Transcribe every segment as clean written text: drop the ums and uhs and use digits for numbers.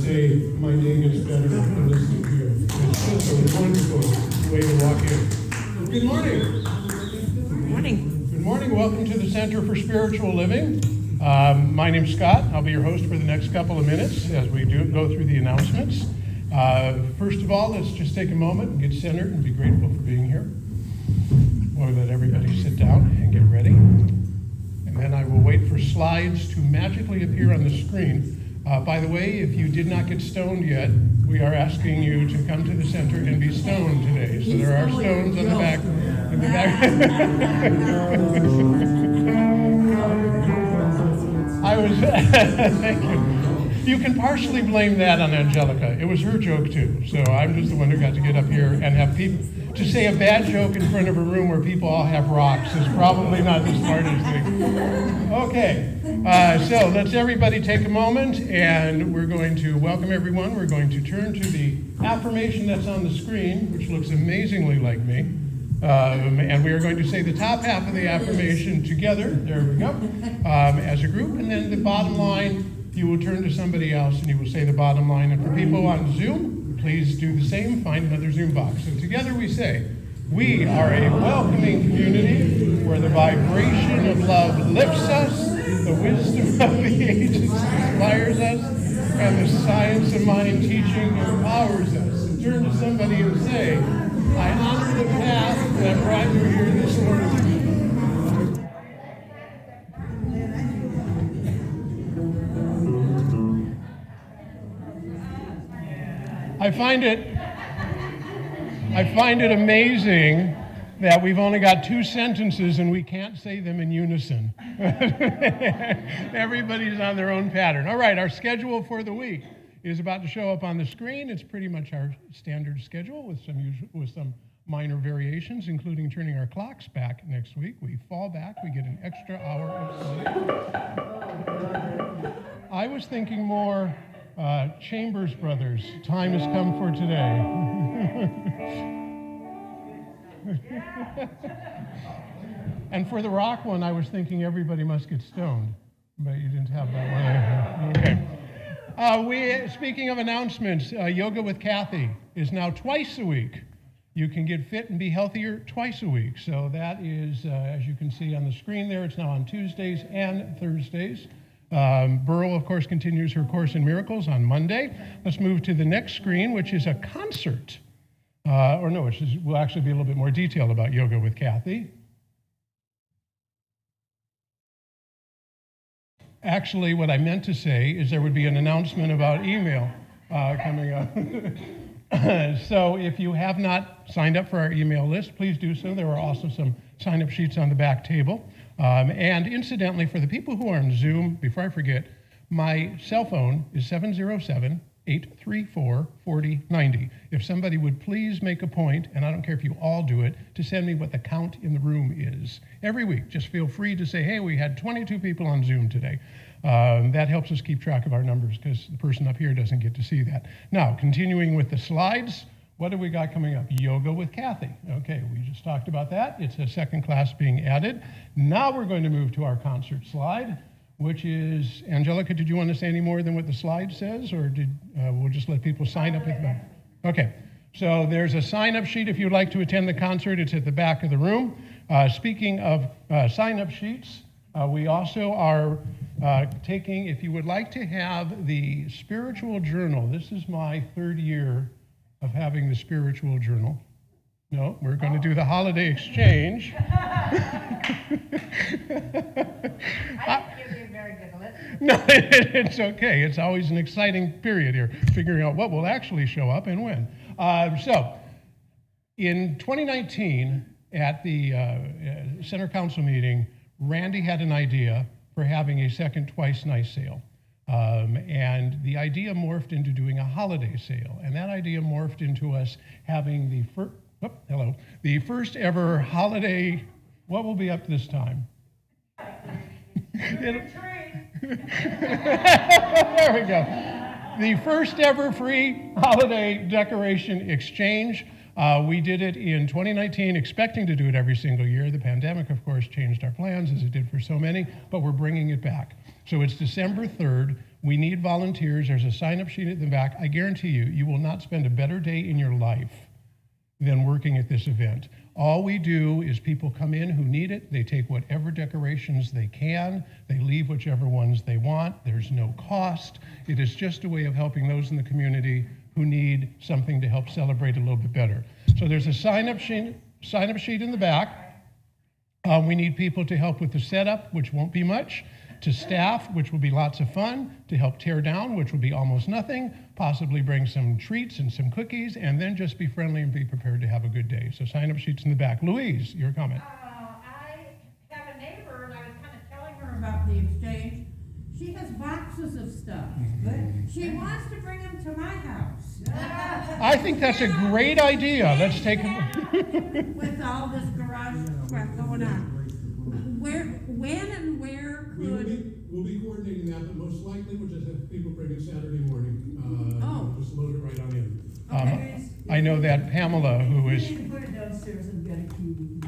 say, my day gets better than listening to you. It's just a wonderful way to walk in. Good morning. Good morning. Good morning. Welcome to the Center for Spiritual Living. My name's Scott. I'll be your host for the next couple of minutes as we go through the announcements. First of all, let's just take a moment and get centered and be grateful for being here. We'll let everybody sit down and get ready. And then I will wait for slides to magically appear on the screen. By the way, if you did not get stoned yet, we are asking you to come to the center and be stoned today. So there are stones on the back. In the back. Thank you. You can partially blame that on Angelica. It was her joke too. So I'm just the one who got to get up here and have people. To say a bad joke in front of a room where people all have rocks is probably not the smartest thing. Okay, so let's everybody take a moment, and we're going to welcome everyone. We're going to turn to the affirmation that's on the screen, which looks amazingly like me. And we are going to say the top half of the affirmation together. There we go. As a group, and then the bottom line, you will turn to somebody else and you will say the bottom line. And for people on Zoom, please do the same, find another Zoom box. So together we say, we are a welcoming community where the vibration of love lifts us, the wisdom of the ages inspires us, and the science of mind teaching empowers us. So turn to somebody and say, I honor the path that brought you here this morning. I find it amazing that we've only got 2 sentences and we can't say them in unison. Everybody's on their own pattern. All right, our schedule for the week is about to show up on the screen. It's pretty much our standard schedule with some minor variations, including turning our clocks back next week. We fall back, we get an extra hour of sleep. I was thinking more Chambers Brothers, time has come for today. And for the rock one, I was thinking everybody must get stoned, but you didn't have that one. Okay. Speaking of announcements, Yoga with Kathy is now twice a week. You can get fit and be healthier twice a week. So that is, as you can see on the screen there, it's now on Tuesdays and Thursdays. Burl, of course, continues her Course in Miracles on Monday. Let's move to the next screen, which is a concert. We'll actually be a little bit more detailed about Yoga with Kathy. Actually, what I meant to say is there would be an announcement about email coming up. So if you have not signed up for our email list, please do so. There are also some sign-up sheets on the back table. And incidentally, for the people who are on Zoom, before I forget, my cell phone is 707-834-4090. If somebody would please make a point, and I don't care if you all do it, to send me what the count in the room is. Every week, just feel free to say, hey, we had 22 people on Zoom today. That helps us keep track of our numbers because the person up here doesn't get to see that. Now, continuing with the slides, what have we got coming up? Yoga with Kathy. Okay, we just talked about that. It's a second class being added. Now we're going to move to our concert slide, which is, Angelica, did you want to say any more than what the slide says, or we'll just let people sign up? Okay, so there's a sign-up sheet if you'd like to attend the concert. It's at the back of the room. Speaking of sign-up sheets, we also are taking, if you would like to have the spiritual journal, this is my 3rd year of having the spiritual journal. No, we're going to do the holiday exchange. I didn't give you a very good list. No, it's okay. It's always an exciting period here, figuring out what will actually show up and when. So, in 2019, at the Center Council meeting, Randy had an idea for having a second Twice Nice sale. And the idea morphed into doing a holiday sale. And that idea morphed into us having the first ever holiday, what will be up this time? There we go. The first ever free holiday decoration exchange. We did it in 2019, expecting to do it every single year. The pandemic, of course, changed our plans, as it did for so many, but we're bringing it back. So it's December 3rd. We need volunteers. There's a sign-up sheet at the back. I guarantee you, you will not spend a better day in your life than working at this event. All we do is people come in who need it. They take whatever decorations they can. They leave whichever ones they want. There's no cost. It is just a way of helping those in the community who need something to help celebrate a little bit better. So there's a sign-up sheet in the back. We need people to help with the setup, which won't be much, to staff, which will be lots of fun, to help tear down, which will be almost nothing, possibly bring some treats and some cookies, and then just be friendly and be prepared to have a good day. So sign-up sheets in the back. Louise, your comment. I have a neighbor, and I was kind of telling her about the exchange. She has boxes of stuff. She wants to bring them to my house. I think that's a great idea. Let's take them. With all this garage crap going on. When and where could... We'll be coordinating that, but most likely we'll just have people bring it Saturday morning. Oh. Just load it right on in. Okay. I know that Pamela, who is... We need to put it downstairs and get a key.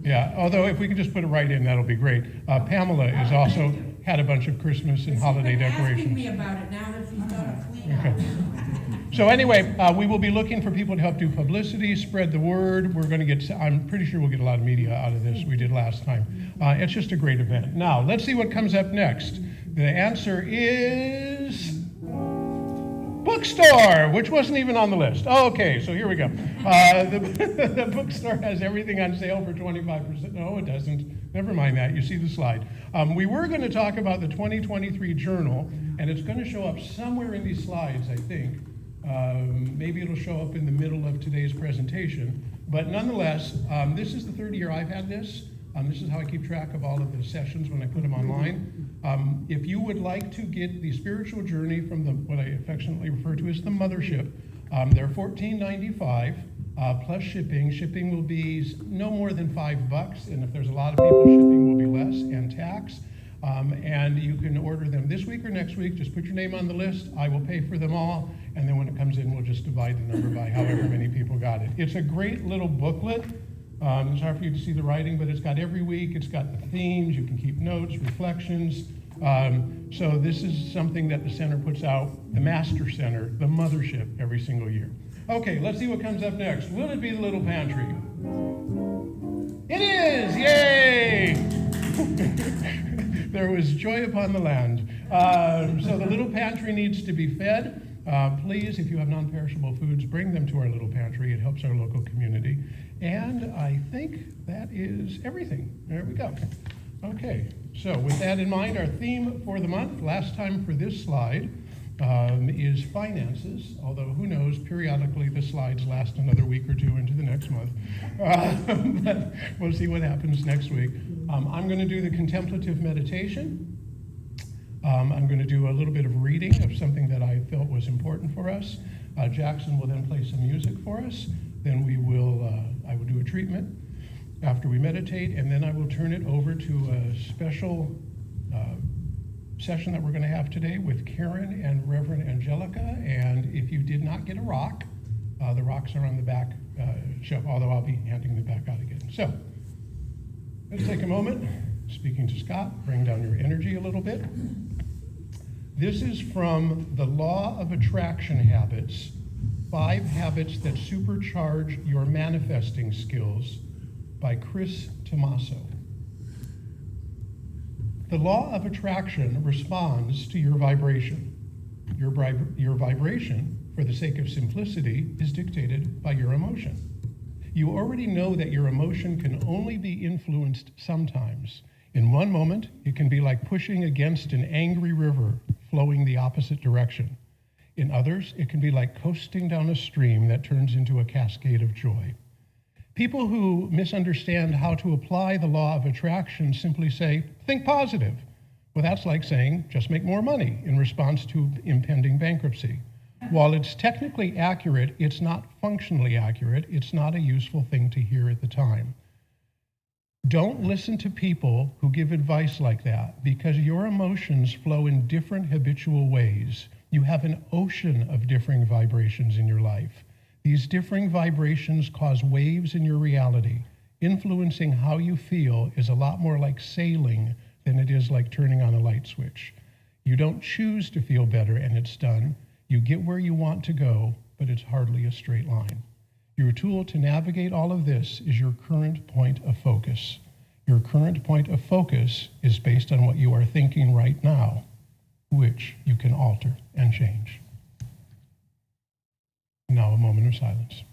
Yeah, although if we can just put it right in, that'll be great. Pamela has also had a bunch of Christmas and holiday decorations. She's been asking me about it now that she's done a clean out. Okay. So anyway, we will be looking for people to help do publicity, spread the word. We're going to get, I'm pretty sure we'll get a lot of media out of this. We did last time. It's just a great event. Now, let's see what comes up next. The answer is bookstore, which wasn't even on the list. Oh, okay, so here we go. The bookstore has everything on sale for 25%. No, it doesn't. Never mind that. You see the slide. We were going to talk about the 2023 journal, and it's going to show up somewhere in these slides, I think. Maybe it'll show up in the middle of today's presentation. But nonetheless, this is the third year I've had this. This is how I keep track of all of the sessions when I put them online. If you would like to get the spiritual journey from what I affectionately refer to as the mothership, they're $14.95 plus shipping. Shipping will be no more than $5, and if there's a lot of people, shipping will be less, and tax. And you can order them this week or next week. Just put your name on the list. I will pay for them all, and then when it comes in, we'll just divide the number by however many people got it. It's a great little booklet. It's hard for you to see the writing, but it's got every week. It's got the themes. You can keep notes, reflections. So this is something that the center puts out, the Master Center, the mothership, every single year. Okay, let's see what comes up next. Will it be the little pantry? It is! Yay! There was joy upon the land. So the little pantry needs to be fed. Please, if you have non-perishable foods, bring them to our little pantry. It helps our local community. And I think that is everything. There we go. Okay, so with that in mind, our theme for the month, last time for this slide, is finances, although who knows, periodically the slides last another week or two into the next month. But we'll see what happens next week. I'm going to do the contemplative meditation. I'm going to do a little bit of reading of something that I felt was important for us. Jackson will then play some music for us. Then I will do a treatment after we meditate, and then I will turn it over to a special session that we're going to have today with Karen and Reverend Angelica. And if you did not get a rock, the rocks are on the back shelf, although I'll be handing them back out again. So let's take a moment. Speaking to Scott, bring down your energy a little bit. This is from The Law of Attraction Habits, 5 Habits That Supercharge Your Manifesting Skills by Chris Tomaso. The law of attraction responds to your vibration. Your vibration, for the sake of simplicity, is dictated by your emotion. You already know that your emotion can only be influenced sometimes. In one moment, it can be like pushing against an angry river flowing the opposite direction. In others, it can be like coasting down a stream that turns into a cascade of joy. People who misunderstand how to apply the law of attraction simply say, think positive. Well, that's like saying, just make more money in response to impending bankruptcy. While it's technically accurate, it's not functionally accurate. It's not a useful thing to hear at the time. Don't listen to people who give advice like that, because your emotions flow in different habitual ways. You have an ocean of differing vibrations in your life. These differing vibrations cause waves in your reality. Influencing how you feel is a lot more like sailing than it is like turning on a light switch. You don't choose to feel better and it's done. You get where you want to go, but it's hardly a straight line. Your tool to navigate all of this is your current point of focus. Your current point of focus is based on what you are thinking right now, which you can alter and change. Now a moment of silence.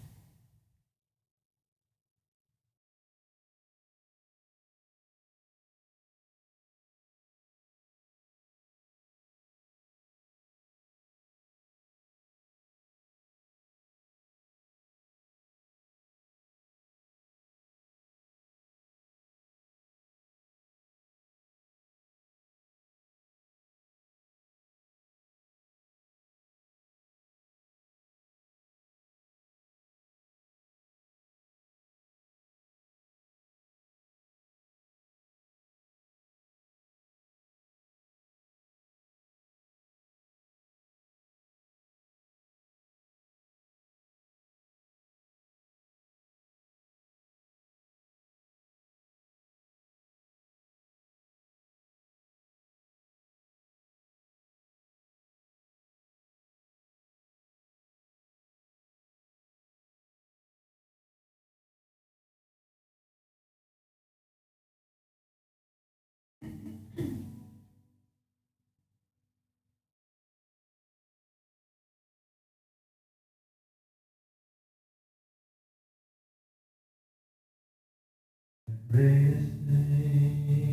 Greatest thing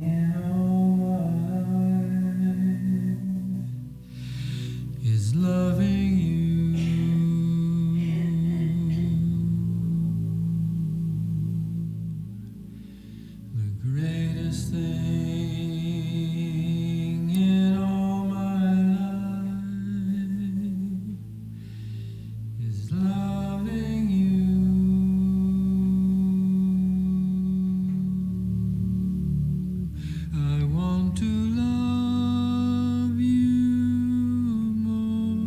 in all my life is loving you. The greatest thing in all my life is loving you. I want to love you more.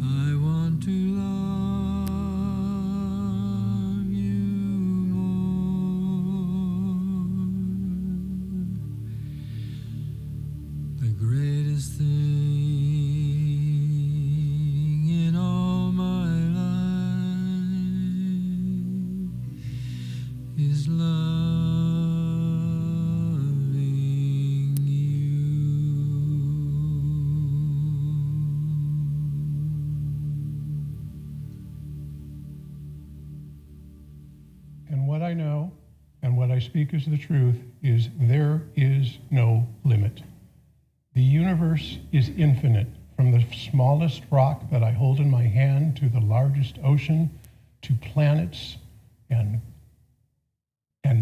I want to love you more. The greatest thing in all my life is loving you. And what I know and what I speak as the truth is there is no limit. The universe is infinite, from the smallest rock that I hold in my hand to the largest ocean, to planets and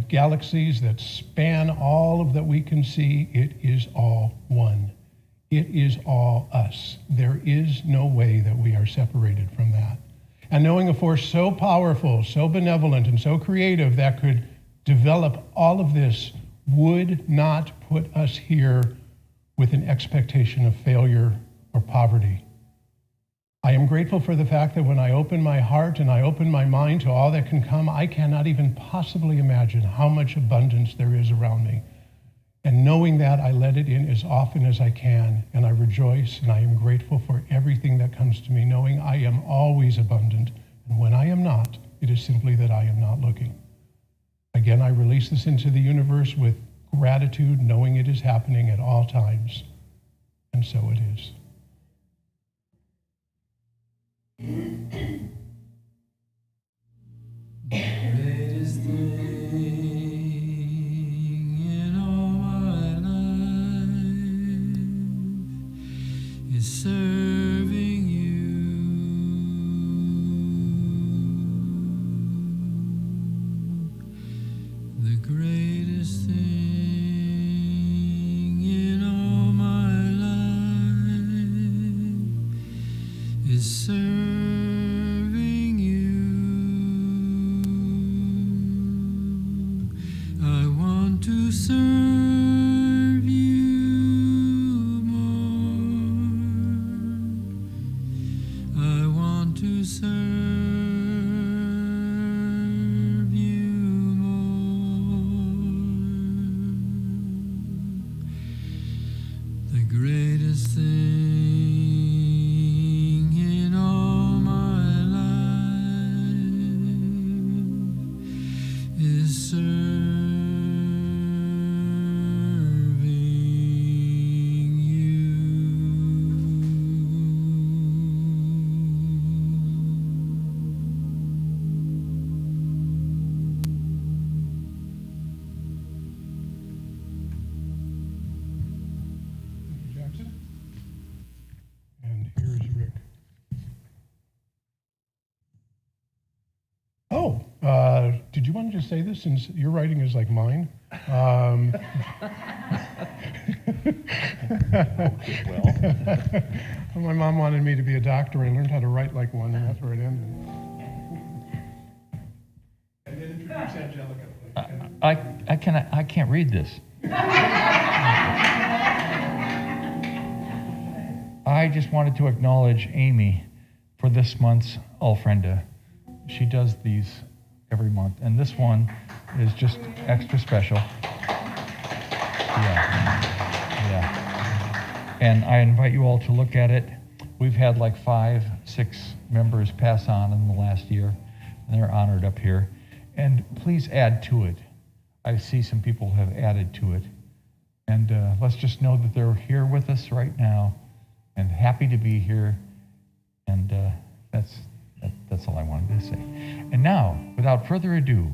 galaxies that span all of that we can see. It is all one. It is all us. There is no way that we are separated from that. And knowing a force so powerful, so benevolent, and so creative that could develop all of this would not put us here with an expectation of failure or poverty. I am grateful for the fact that when I open my heart and I open my mind to all that can come, I cannot even possibly imagine how much abundance there is around me. And knowing that, I let it in as often as I can, and I rejoice and I am grateful for everything that comes to me, knowing I am always abundant. And when I am not, it is simply that I am not looking. Again, I release this into the universe with gratitude, knowing it is happening at all times. And so it is. The greatest thing in all my life is serving you. The greatest thing in all my life is serving you. I want to serve you more. I want to serve you more. Jackson. And here's Rick. Oh, did you want to just say this since your writing is like mine? My mom wanted me to be a doctor. I learned how to write like one, and that's where it ended. And then introduce Angelica. I can't read this. I just wanted to acknowledge Amy for this month's Alfrenda. She does these every month, and this one is just extra special. Yeah. And I invite you all to look at it. We've had like 5, 6 members pass on in the last year, and they're honored up here. And please add to it. I see some people have added to it. And let's just know that they're here with us right now and happy to be here. And that's all I wanted to say. And now, without further ado,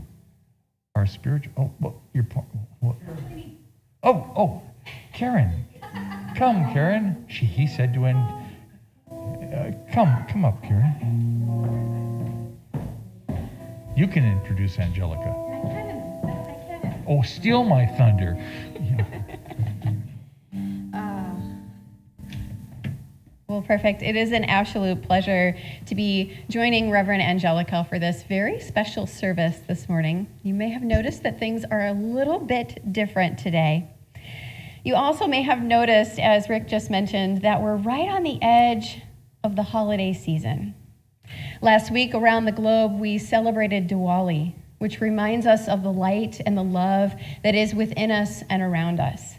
our spiritual, Karen. Come, Karen. He said to end. Come up, Karen. You can introduce Angelica. I can. Oh, steal my thunder. Well, perfect. It is an absolute pleasure to be joining Reverend Angelica for this very special service this morning. You may have noticed that things are a little bit different today. You also may have noticed, as Rick just mentioned, that we're right on the edge of the holiday season. Last week around the globe, we celebrated Diwali, which reminds us of the light and the love that is within us and around us.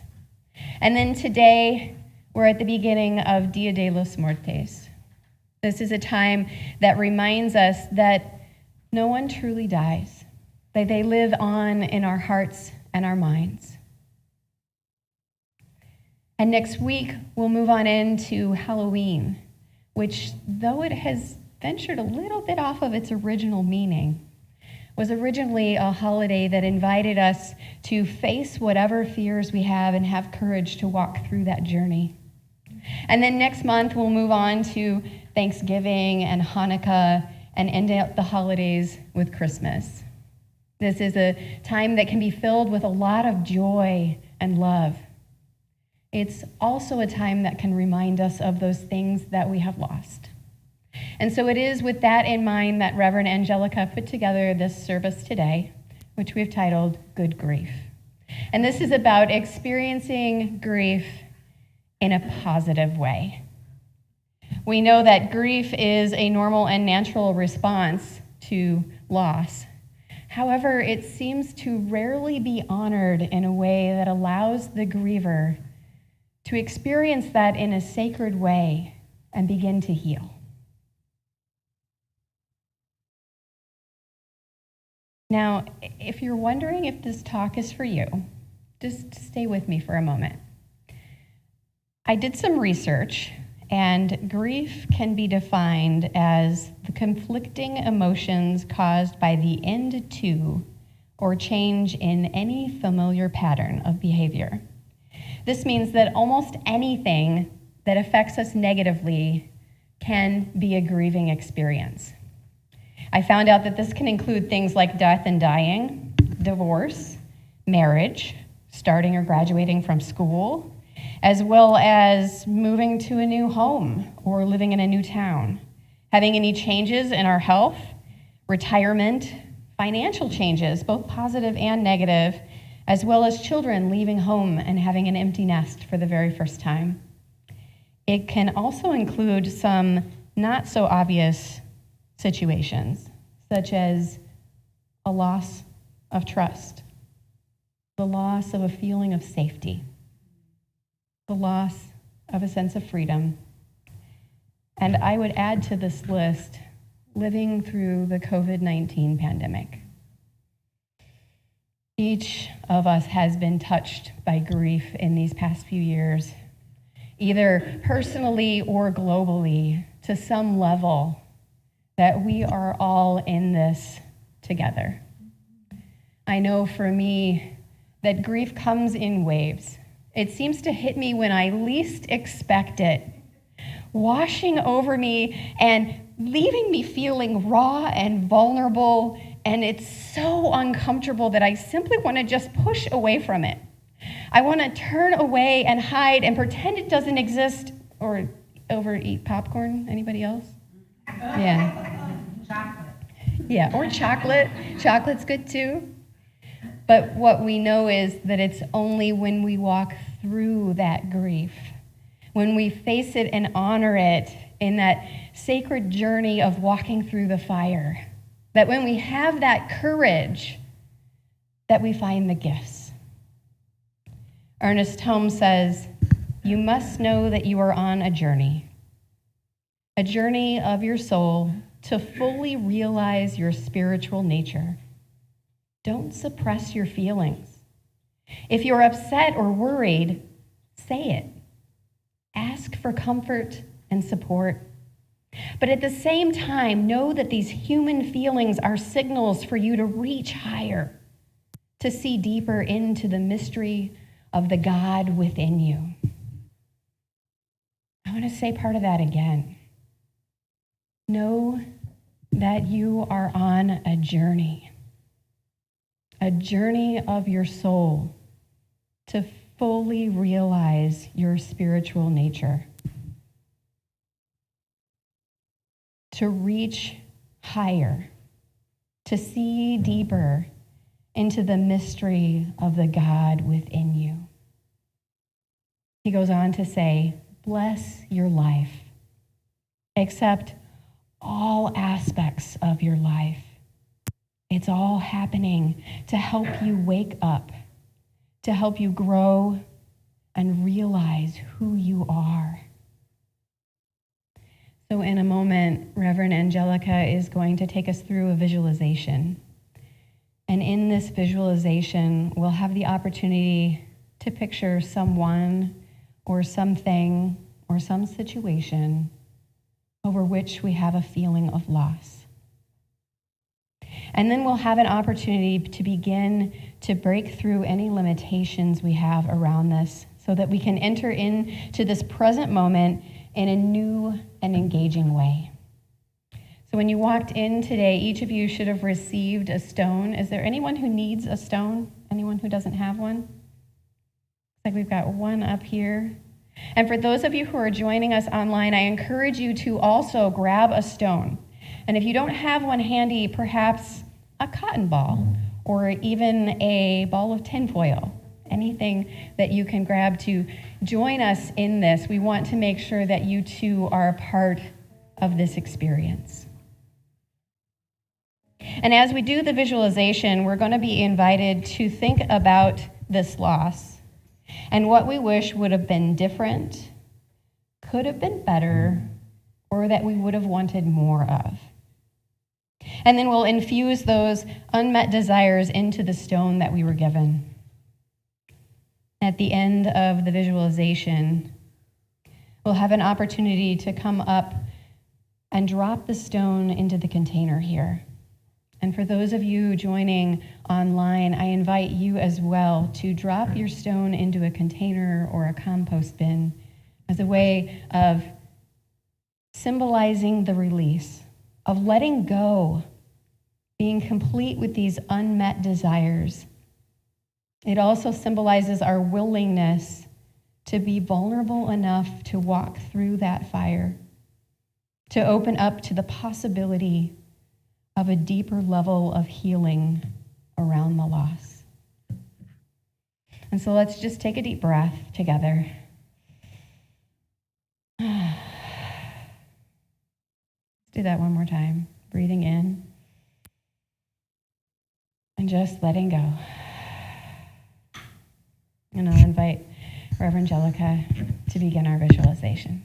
And then today, we're at the beginning of Dia de los Muertos. This is a time that reminds us that no one truly dies, that they live on in our hearts and our minds. And next week, we'll move on into Halloween, which, though it has ventured a little bit off of its original meaning, was originally a holiday that invited us to face whatever fears we have and have courage to walk through that journey. And then next month, we'll move on to Thanksgiving and Hanukkah and end out the holidays with Christmas. This is a time that can be filled with a lot of joy and love. It's also a time that can remind us of those things that we have lost. And so it is with that in mind that Reverend Angelica put together this service today, which we've titled Good Grief. And this is about experiencing grief in a positive way. We know that grief is a normal and natural response to loss. However, it seems to rarely be honored in a way that allows the griever to experience that in a sacred way and begin to heal. Now, if you're wondering if this talk is for you, just stay with me for a moment. I did some research, and grief can be defined as the conflicting emotions caused by the end to or change in any familiar pattern of behavior. This means that almost anything that affects us negatively can be a grieving experience. I found out that this can include things like death and dying, divorce, marriage, starting or graduating from school, as well as moving to a new home or living in a new town, having any changes in our health, retirement, financial changes, both positive and negative, as well as children leaving home and having an empty nest for the very first time. It can also include some not so obvious situations, such as a loss of trust, the loss of a feeling of safety, the loss of a sense of freedom. And I would add to this list living through the COVID-19 pandemic. Each of us has been touched by grief in these past few years, either personally or globally, to some level, that we are all in this together. I know for me that grief comes in waves. It seems to hit me when I least expect it, washing over me and leaving me feeling raw and vulnerable, and it's so uncomfortable that I simply want to just push away from it. I want to turn away and hide and pretend it doesn't exist, or overeat popcorn. Anybody else? Yeah. Chocolate. Yeah, or chocolate. Chocolate's good too. But what we know is that it's only when we walk through that grief, when we face it and honor it in that sacred journey of walking through the fire, that when we have that courage, that we find the gifts. Ernest Holmes says, "You must know that you are on a journey of your soul to fully realize your spiritual nature. Don't suppress your feelings. If you're upset or worried, say it. Ask for comfort and support. But at the same time, know that these human feelings are signals for you to reach higher, to see deeper into the mystery of the God within you." I want to say part of that again. Know that you are on a journey of your soul to fully realize your spiritual nature, to reach higher, to see deeper into the mystery of the God within you. He goes on to say, bless your life. Accept all aspects of your life. It's all happening to help you wake up, to help you grow and realize who you are. So in a moment, Reverend Angelica is going to take us through a visualization. And in this visualization, we'll have the opportunity to picture someone or something or some situation over which we have a feeling of loss. And then we'll have an opportunity to begin to break through any limitations we have around this so that we can enter into this present moment in a new and engaging way. So when you walked in today, each of you should have received a stone. Is there anyone who needs a stone? Anyone who doesn't have one? Looks like we've got one up here. And for those of you who are joining us online, I encourage you to also grab a stone. And if you don't have one handy, perhaps a cotton ball or even a ball of tinfoil, anything that you can grab to join us in this. We want to make sure that you too are a part of this experience. And as we do the visualization, we're going to be invited to think about this loss and what we wish would have been different, could have been better, or that we would have wanted more of. And then we'll infuse those unmet desires into the stone that we were given. At the end of the visualization, we'll have an opportunity to come up and drop the stone into the container here. And for those of you joining online, I invite you as well to drop your stone into a container or a compost bin as a way of symbolizing the release, of letting go, being complete with these unmet desires. It also symbolizes our willingness to be vulnerable enough to walk through that fire, to open up to the possibility of a deeper level of healing around the loss. And so let's just take a deep breath together. Let's do that one more time. Breathing in and just letting go. And I'll invite Reverend Angelica to begin our visualization.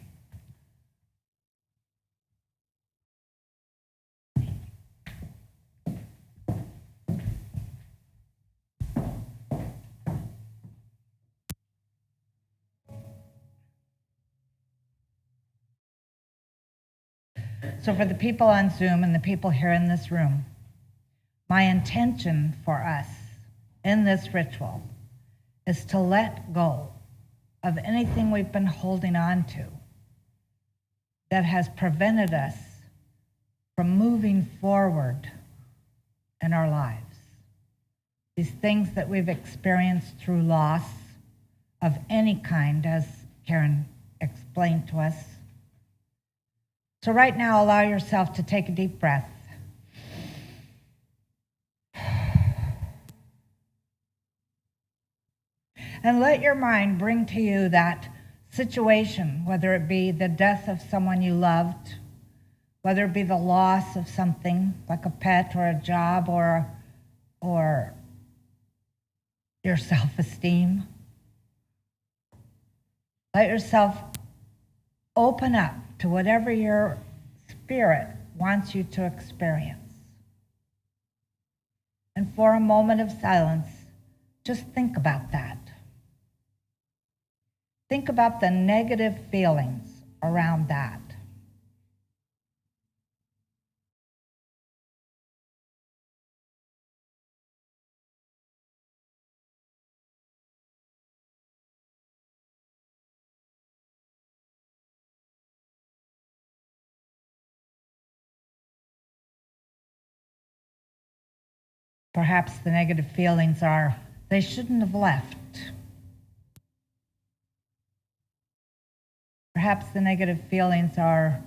So for the people on Zoom and the people here in this room, my intention for us in this ritual is to let go of anything we've been holding on to that has prevented us from moving forward in our lives. These things that we've experienced through loss of any kind, as Karen explained to us. So right now, allow yourself to take a deep breath. And let your mind bring to you that situation, whether it be the death of someone you loved, whether it be the loss of something like a pet or a job or your self-esteem. Let yourself open up to whatever your spirit wants you to experience. And for a moment of silence, just think about that. Think about the negative feelings around that. Perhaps the negative feelings are, they shouldn't have left. Perhaps the negative feelings are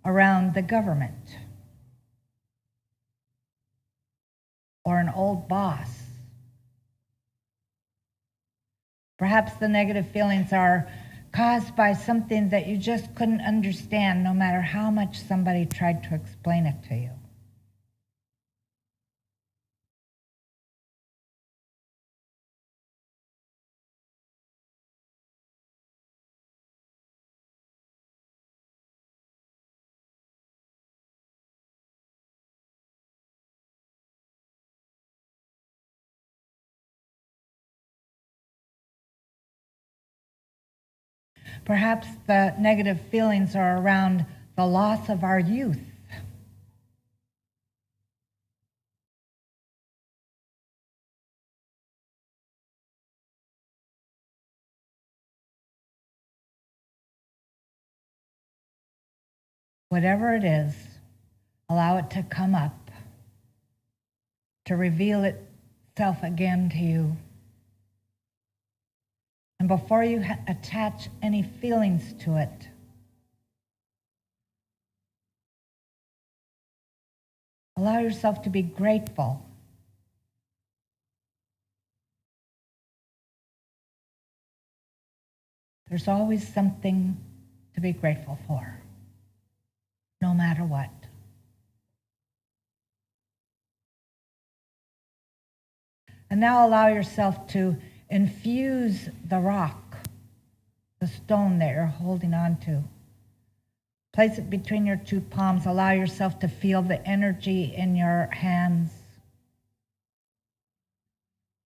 around the government or an old boss. Perhaps the negative feelings are caused by something that you just couldn't understand, no matter how much somebody tried to explain it to you. Perhaps the negative feelings are around the loss of our youth. Whatever it is, allow it to come up, to reveal itself again to you. And before you attach any feelings to it, allow yourself to be grateful. There's always something to be grateful for, no matter what. And now allow yourself to infuse the rock, the stone that you're holding on to. Place it between your two palms. Allow yourself to feel the energy in your hands.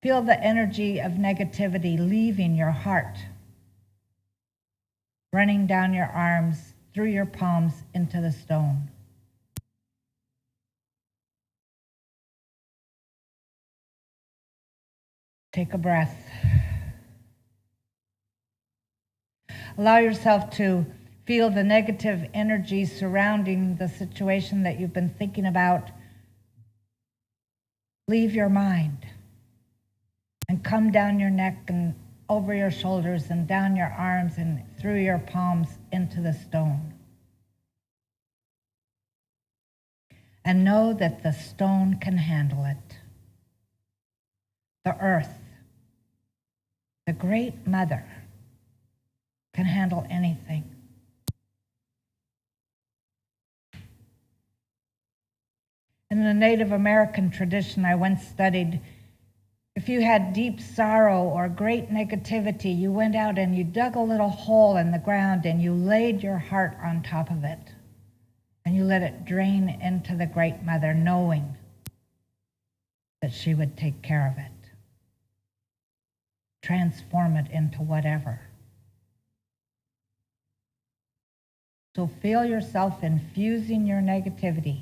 Feel the energy of negativity leaving your heart, running down your arms, through your palms into the stone. Take a breath. Allow yourself to feel the negative energy surrounding the situation that you've been thinking about. Leave your mind and come down your neck and over your shoulders and down your arms and through your palms into the stone. And know that the stone can handle it. The earth, the great mother, can handle anything. In the Native American tradition I once studied, if you had deep sorrow or great negativity, you went out and you dug a little hole in the ground and you laid your heart on top of it. And you let it drain into the Great Mother, knowing that she would take care of it. Transform it into whatever. So feel yourself infusing your negativity.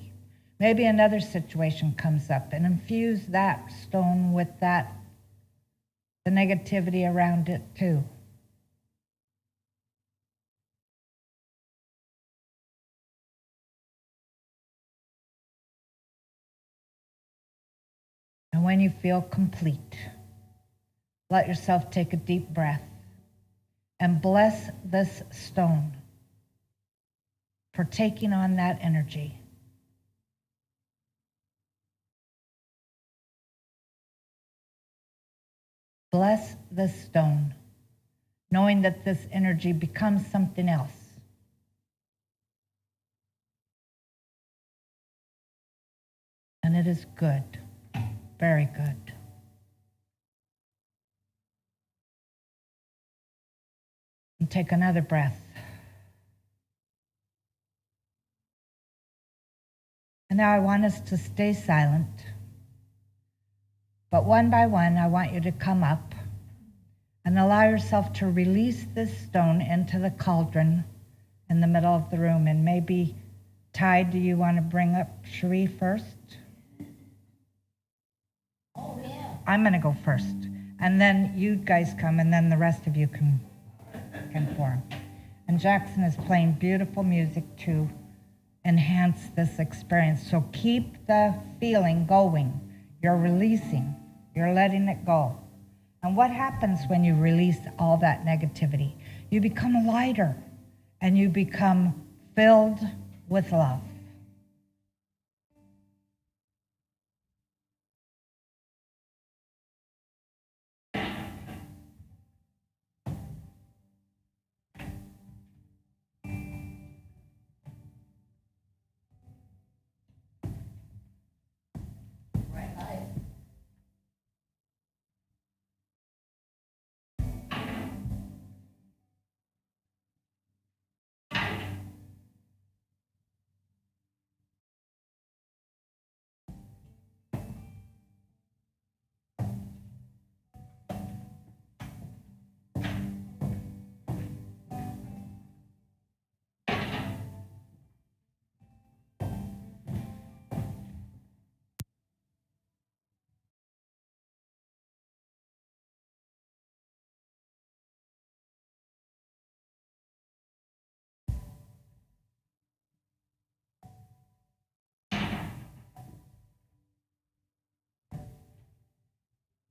Maybe another situation comes up and infuse that stone with the negativity around it too. And when you feel complete, let yourself take a deep breath and bless this stone for taking on that energy. Bless this stone, knowing that this energy becomes something else. And it is good, very good. And take another breath. And now I want us to stay silent. But one by one, I want you to come up and allow yourself to release this stone into the cauldron in the middle of the room. And maybe, Ty, do you want to bring up Cherie first? Oh, yeah. I'm going to go first. And then you guys come, and then the rest of you can form. And Jackson is playing beautiful music to enhance this experience. So keep the feeling going. You're releasing. You're letting it go. And what happens when you release all that negativity? You become lighter, and you become filled with love.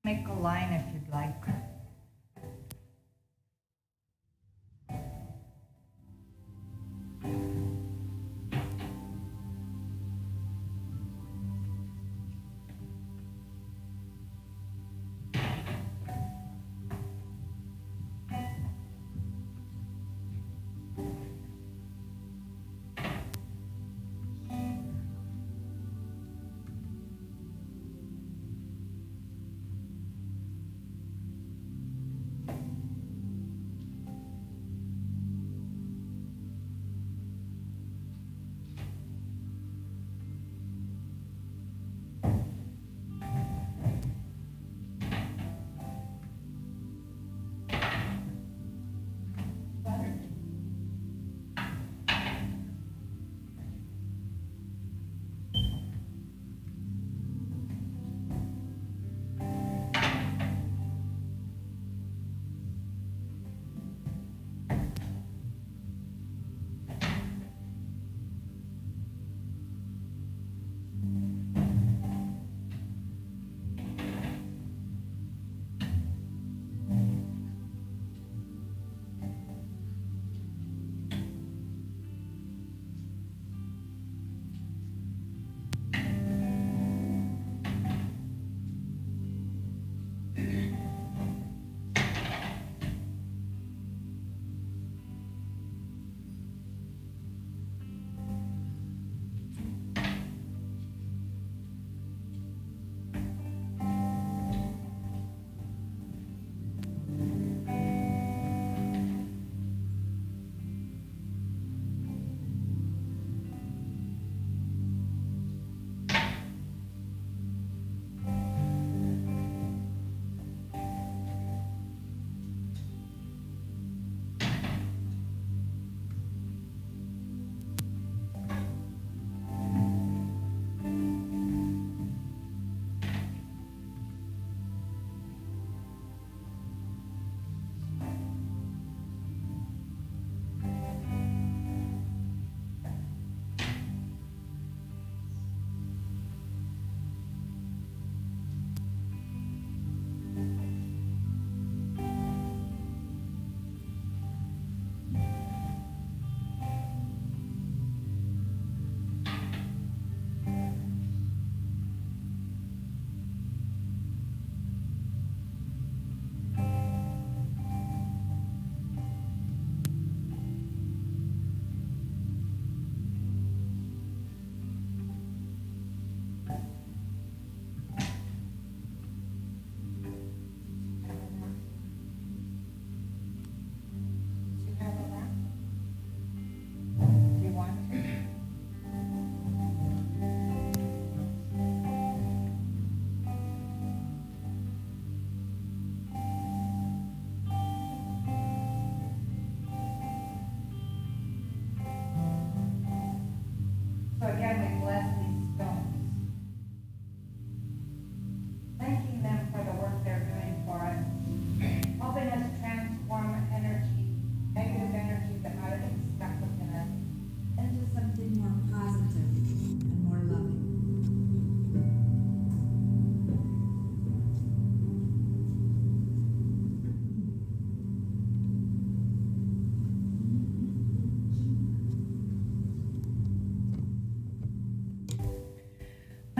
Make a line if you'd like.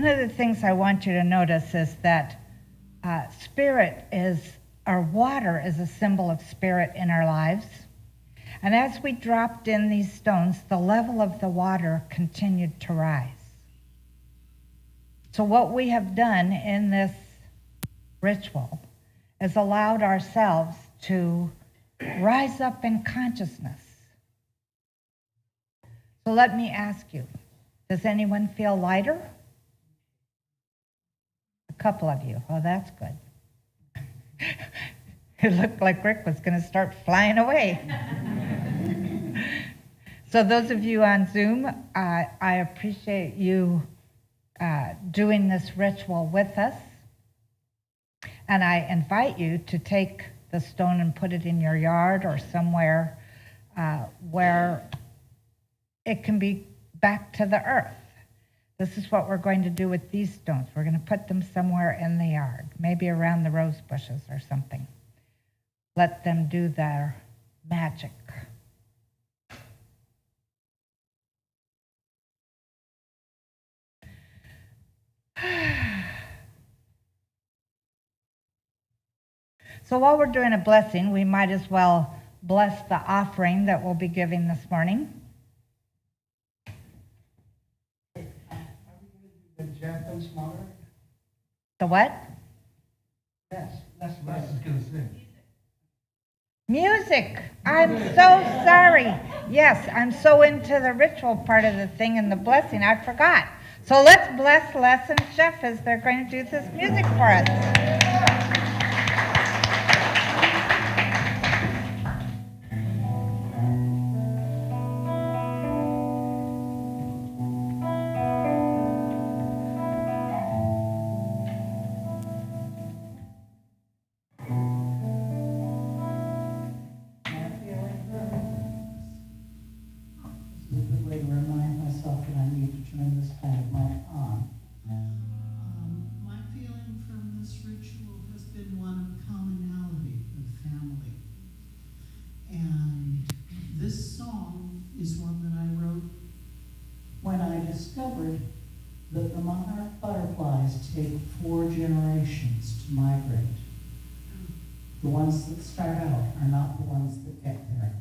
one of the things I want you to notice is that water is a symbol of spirit in our lives. And as we dropped in these stones, the level of the water continued to rise. So what we have done in this ritual is allowed ourselves to rise up in consciousness. So let me ask you, does anyone feel lighter? A couple of you. Oh, that's good. It looked like Rick was going to start flying away. So those of you on Zoom, I appreciate you doing this ritual with us. And I invite you to take the stone and put it in your yard or somewhere where it can be back to the earth. This is what we're going to do with these stones. We're going to put them somewhere in the yard, maybe around the rose bushes or something. Let them do their magic. So while we're doing a blessing, we might as well bless the offering that we'll be giving this morning. The gentle smaller? The what? Yes, that's what I was going to say. Music. I'm so sorry. Yes, I'm so into the ritual part of the thing and the blessing, I forgot. So let's bless Les and Jeff as they're going to do this music for us. My feeling from this ritual has been one of commonality of family. And this song is one that I wrote When I discovered that the monarch butterflies take 4 generations to migrate. The ones that start out are not the ones that get there.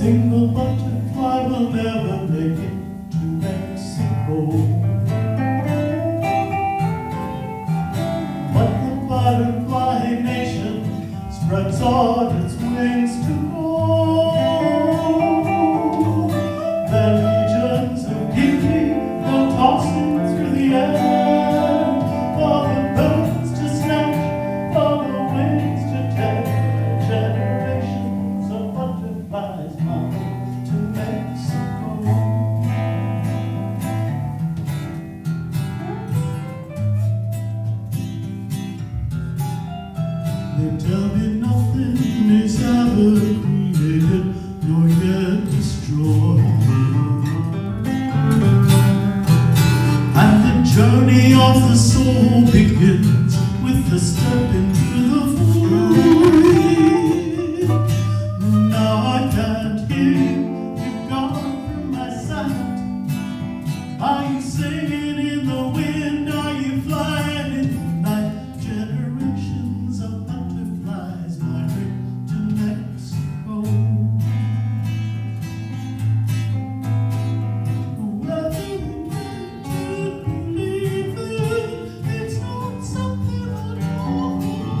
Single butterfly will never make it to Mexico. But the butterfly nation spreads on its wings to go. Their regions of beauty go tossing through the air, for the birds to snatch, for the wings to tear. Generations of butterflies march to Mexico. They tell me nothing is ever created nor yet destroyed, and the journey of the soul begins with the step into the void. Now I can't hear you, you've gone from my sight. Are you singing in the wind? Are you flying in the night? Generations of butterflies migrate to Mexico. Whether you want to believe it, it's not something I know.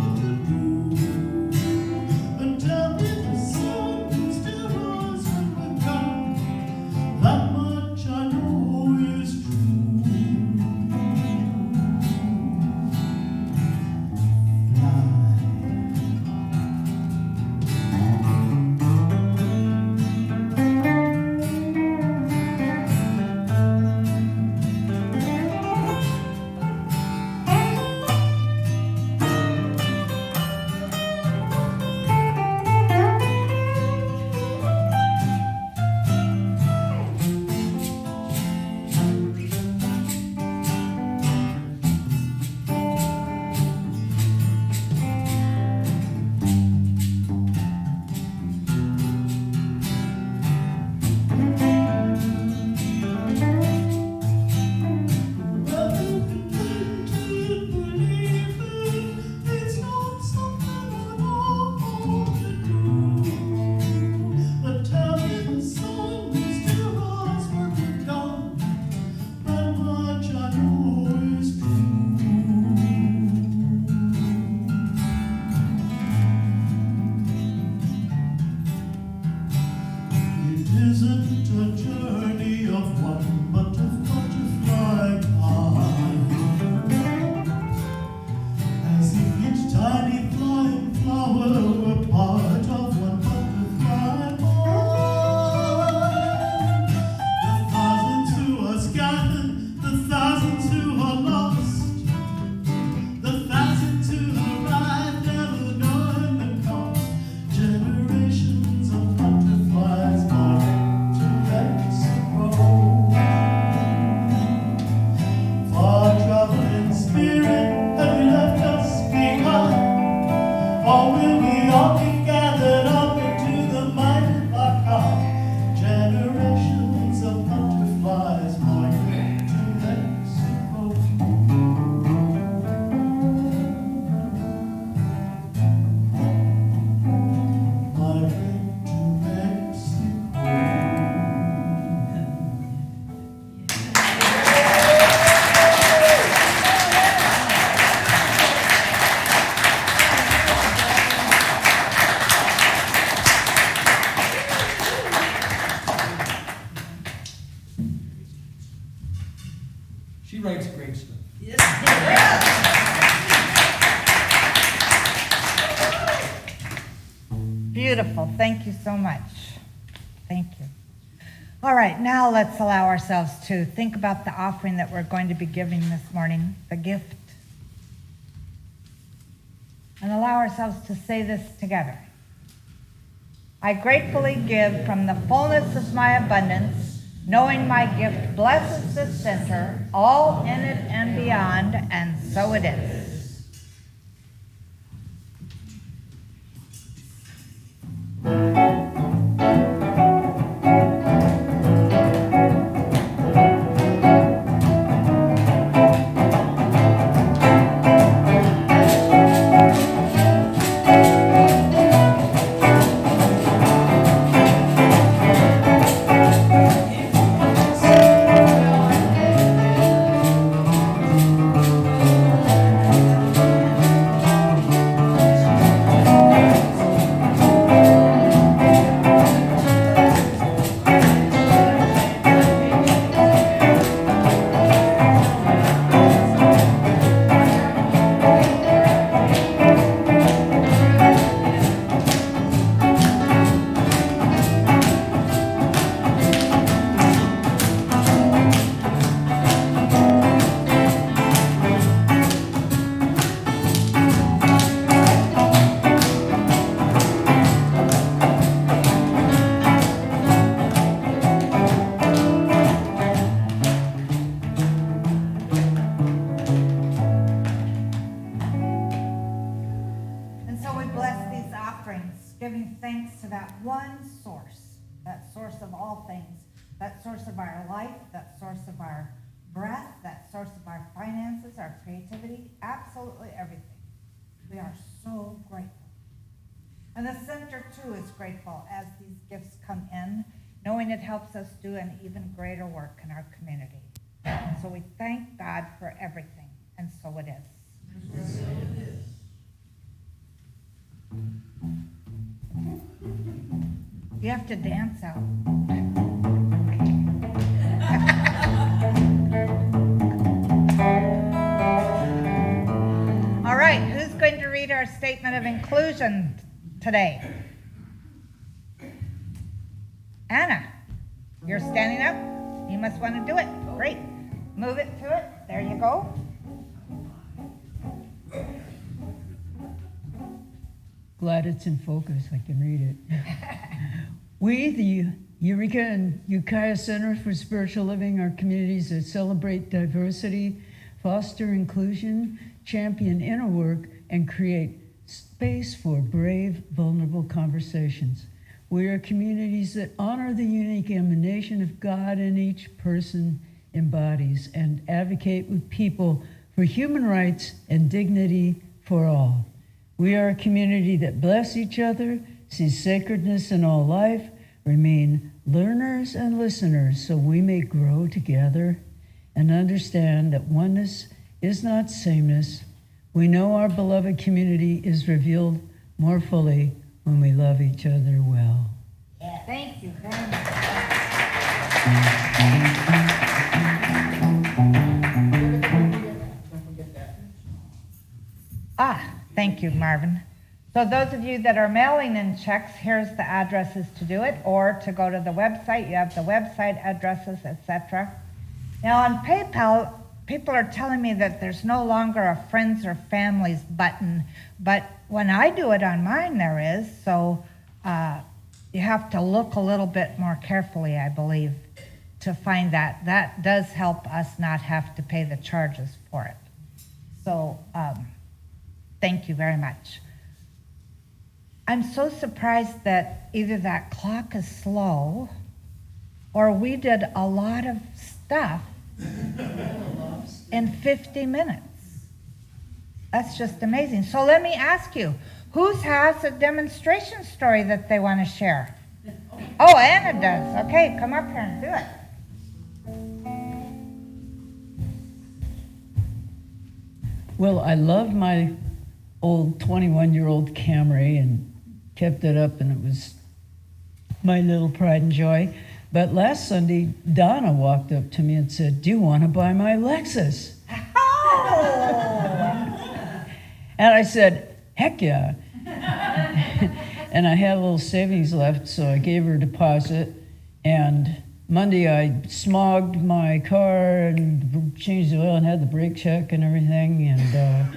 She writes great stuff. Beautiful. Thank you so much. Thank you. All right, now let's allow ourselves to think about the offering that we're going to be giving this morning, the gift. And allow ourselves to say this together. I gratefully give from the fullness of my abundance, knowing my gift blesses the center, all in it and beyond, and so it is. Giving thanks to that one source, that source of all things, that source of our life, that source of our breath, that source of our finances, our creativity, absolutely everything. We are so grateful. And the center, too, is grateful as these gifts come in, knowing it helps us do an even greater work in our community. And so we thank God for everything, and so it is. And so it is. You have to dance out. All right, who's going to read our statement of inclusion today? Anna, you're standing up. You must want to do it. Great. Move it to it. There you go. Glad it's in focus. I can read it. We, the Eureka and Ukiah Center for Spiritual Living, are communities that celebrate diversity, foster inclusion, champion inner work, and create space for brave, vulnerable conversations. We are communities that honor the unique emanation of God in each person embodies and advocate with people for human rights and dignity for all. We are a community that bless each other, sees sacredness in all life, remain learners and listeners so we may grow together and understand that oneness is not sameness. We know our beloved community is revealed more fully when we love each other well. Yeah, thank you very much. Thank you, Marvin. So those of you that are mailing in checks, here's the addresses to do it, or to go to the website. You have the website addresses, etc. Now on PayPal, people are telling me that there's no longer a friends or families button, but when I do it on mine, there is. So you have to look a little bit more carefully, I believe, to find that. That does help us not have to pay the charges for it. So thank you very much. I'm so surprised that either that clock is slow or we did a lot of stuff in 50 minutes. That's just amazing. So let me ask you, who has a demonstration story that they want to share? Oh, Anna does. Okay, come up here and do it. Well, I love my old 21-year-old Camry and kept it up, and it was my little pride and joy. But last Sunday, Donna walked up to me and said, "Do you want to buy my Lexus?" And I said, "Heck yeah." And I had a little savings left, so I gave her a deposit. And Monday, I smogged my car and changed the oil and had the brake check and everything, and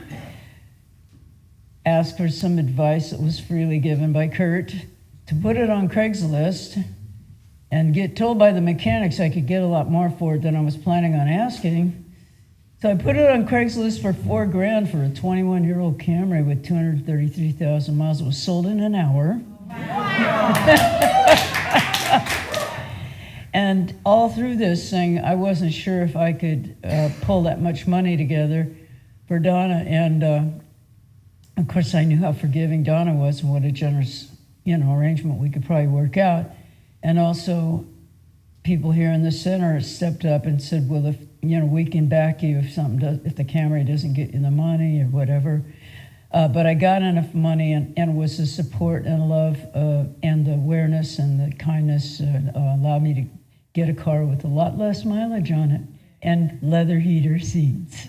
asked for some advice that was freely given by Kurt to put it on Craigslist and get told by the mechanics I could get a lot more for it than I was planning on asking. So I put it on Craigslist for $4,000 for a 21-year-old Camry with 233,000 miles. It was sold in an hour. And all through this thing, I wasn't sure if I could pull that much money together for Donna. And of course, I knew how forgiving Donna was and what a generous, arrangement we could probably work out. And also, people here in the center stepped up and said, "Well, if we can back you if if the Camry doesn't get you the money or whatever." But I got enough money, and it was the support and love and the awareness and the kindness allowed me to get a car with a lot less mileage on it and leather heater seats.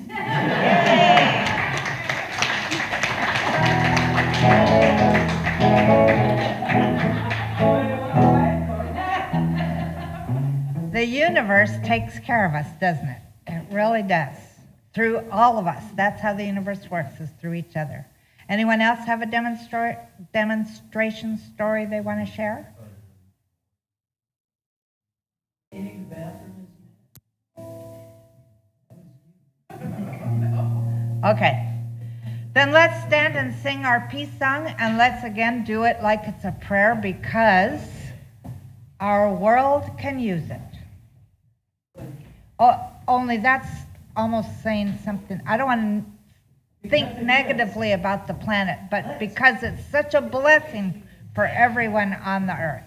The universe takes care of us, doesn't it? It really does. Through all of us. That's how the universe works, is through each other. Anyone else have a demonstration story they want to share? Okay. Then let's stand and sing our peace song, and let's again do it like it's a prayer, because our world can use it. Oh, only that's almost saying something. I don't want to think negatively about the planet, but because it's such a blessing for everyone on the earth.